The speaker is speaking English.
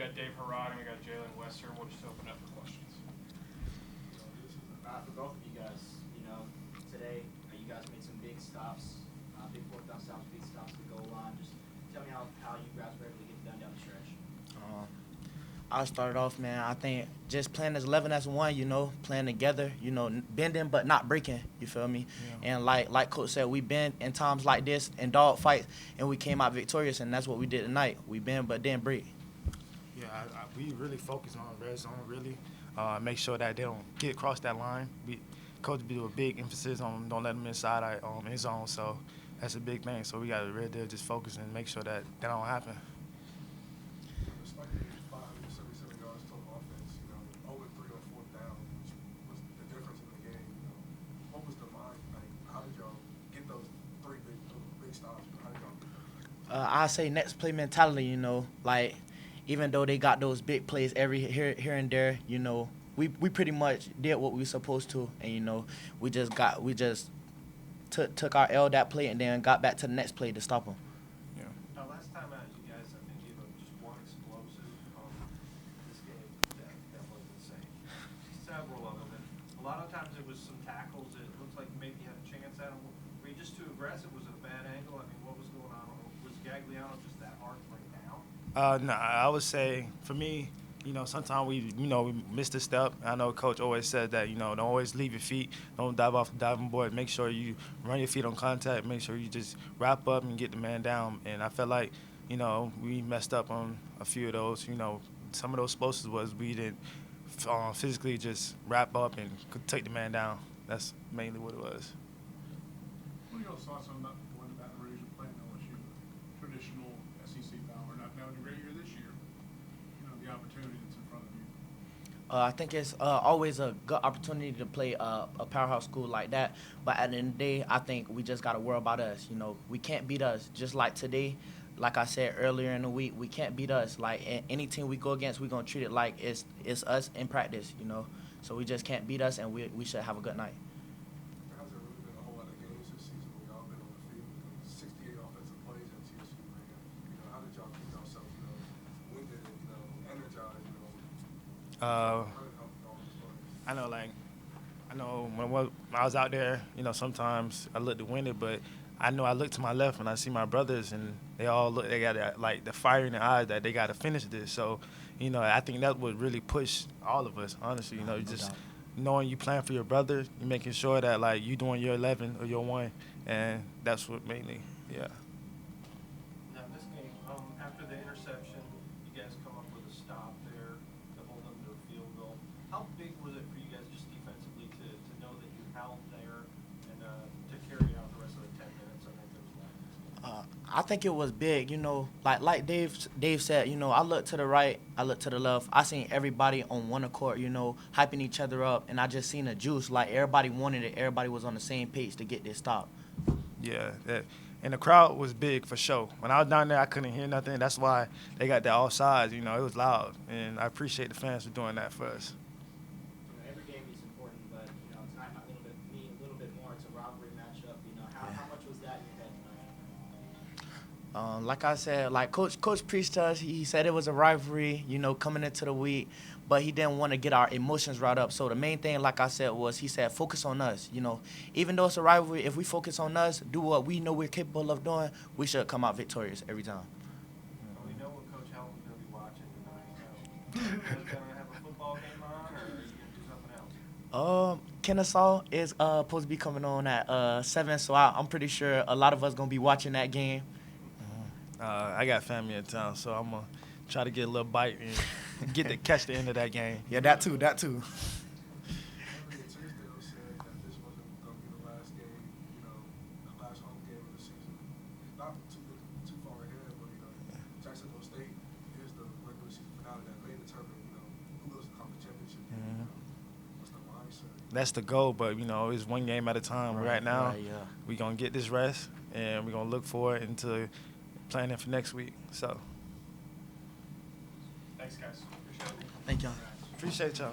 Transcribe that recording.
got Dave Herard and we got Jaylen. We'll just open up for questions. For both of you guys, today you guys made some big stops, big fourth down stops, big stops to the goal line. Just tell me how you guys were able to get it done down the stretch. I started off, man, I think just playing as 11 as one, playing together, bending but not breaking, you feel me? Yeah. And like Coach said, we bend in times like this in dog fights, and we came out victorious, and that's what we did tonight. We bend but didn't break. Yeah, we really focus on red zone, really. Make sure that they don't get across that line. Coach do a big emphasis on don't let them inside our end zone, so that's a big thing. So we got to really just focus and make sure that don't happen. Despite the 577 yards total offense, 0-3 on fourth down, which was the difference in the game. What was the mind? Like, how did y'all get those three big stops? How did y'all get those? I say next play mentality, like even though they got those big plays here and there, we pretty much did what we were supposed to, and we just took our L that play and then got back to the next play to stop them. Last time out, you guys, I think, gave up just one explosive this game that was insane. Several of them. And a lot of times it was some tackles that looked like maybe you had a chance at them. Were you just too aggressive? Was it a bad angle? I mean, what was going on? Was Gagliano just that hard to bring down? No, I would say for me, sometimes we missed a step. I know Coach always said that, don't always leave your feet. Don't dive off the diving board. Make sure you run your feet on contact. Make sure you just wrap up and get the man down. And I felt like, we messed up on a few of those. Some of those explosives was we didn't physically just wrap up and could take the man down. That's mainly what it was. What are your thoughts on not going to Baton Rouge and playing LSU, traditional SEC power? Now you're right here this year. The opportunity that's in front of you. I think it's always a good opportunity to play a powerhouse school like that. But at the end of the day, I think we just got to worry about us. We can't beat us. Just like today, like I said earlier in the week, we can't beat us. Like any team we go against, we're going to treat it like it's us in practice, So we just can't beat us, and we should have a good night. There hasn't really been a whole lot of games this season where y'all been on the field with 68 offensive plays at MTSU, man. How did y'all keep yourself, winded and, energized, I know when I was out there, sometimes I looked to win it, but I know I look to my left and I see my brothers, and they got like the fire in their eyes that they got to finish this. So, I think that would really push all of us, honestly. Just knowing you playing for your brother, you making sure that like you doing your 11 or your 1, and that's what mainly, yeah. Now, this game, after the interception, you guys come up with a stop there to hold them to a field goal. How big was it for you guys just defensively to know that you held there and to carry out the rest of the 10 minutes? I think there was left. I think it was big, like Dave said, I looked to the right, I looked to the left. I seen everybody on one accord, hyping each other up, and I just seen the juice. Like everybody wanted it, everybody was on the same page to get this stop. Yeah, and the crowd was big for sure. When I was down there, I couldn't hear nothing. That's why they got that all sides. It was loud, and I appreciate the fans for doing that for us. Every game is important, but tonight a little bit more. It's a rivalry matchup. How much was that in your head tonight? Like I said, like Coach preached to us. He said it was a rivalry, coming into the week, but he didn't want to get our emotions right up. So the main thing, like I said, was he said focus on us. Even though it's a rivalry, if we focus on us, do what we know we're capable of doing, we should come out victorious every time. Well, we know what Coach Helton's going to be watching tonight. Are you guys going to have a football game on, or are you going to do something else? Kennesaw is supposed to be coming on at 7, so I'm pretty sure a lot of us going to be watching that game. I got family in town, so I'm going to try to get a little bite and catch the end of that game. Yeah, that too. Henry and Tisdale said that this wasn't going to be the last game, the last home game of the season. Not too far ahead, but Jacksonville State is the regular season finale that may determine who goes to the conference championship. What's the mindset? That's the goal, but it's one game at a time. Right now, yeah. We're gonna get this rest, and we're gonna look forward into planning for next week. So, Thanks, guys. Appreciate it. Thank y'all. appreciate y'all.